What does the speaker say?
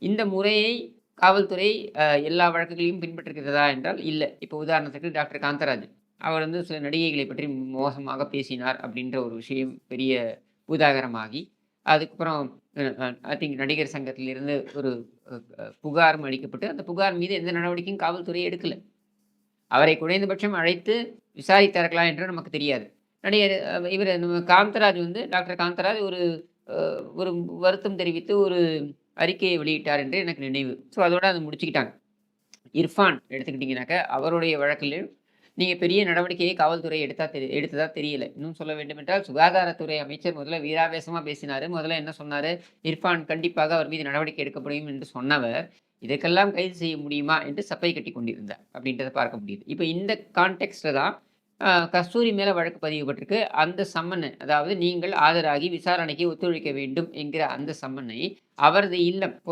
இந்த முறையை காவல்துறை எல்லா வழக்குகளையும் பின்பற்றுகிறதா என்றால் இல்ல. இப்போ உதாரணத்துக்கு டாக்டர் காந்தராஜ். அவர் வந்து சில நடிகைகளை பற்றி மோசமாக பேசினார் அப்படின்ற ஒரு விஷயம் பெரிய பூதாகரமாகி, அதுக்கப்புறம் ஐ திங்க் நடிகர் சங்கத்திலிருந்து ஒரு புகாரும் அளிக்கப்பட்டு, அந்த புகார் மீது எந்த நடவடிக்கையும் காவல்துறை எடுக்கல. அவரை குறைந்தபட்சம் அழைத்து விசாரித்தார்களா என்று நமக்கு தெரியாது. நடிகர் இவரு நம்ம காந்தராஜ் வந்து டாக்டர் காந்தராஜ் அ ஒரு வருத்தம் தெரிவித்து ஒரு அறிக்கையை வெளியிட்டார் என்று எனக்கு நினைவு. ஸோ அதோட அத முடிச்சுக்கிட்டாங்க. இர்ஃபான் எடுத்துக்கிட்டீங்கனாக்க, அவருடைய வழக்கிலும் நீங்க பெரிய நடவடிக்கையை காவல்துறை எடுத்ததா தெரியல. இன்னும் சொல்ல வேண்டுமென்றால், சுகாதாரத்துறை அமைச்சர் முதல்ல வீராவேசமா பேசினாரு. முதல்ல என்ன சொன்னாரு? இர்ஃபான் கண்டிப்பாக அவர் மீது நடவடிக்கை எடுக்கப்படும் என்று சொன்னவர், இதற்கெல்லாம் கைது செய்ய முடியுமா என்று சப்பை கட்டிக் கொண்டிருந்தார். அப்படின்றத பார்க்க முடியுது. இப்ப இந்த கான்டெக்ஸ்ட்ல தான் கஸ்தூரி மேல வழக்கு பதியப்பட்டிருக்கு. அந்த சம்மன அதாவது நீங்கள் ஆஜராகி விசாரணைக்கு ஒத்துழைக்க வேண்டும் என்கிற அந்த சம்மனை அவரது இல்லம்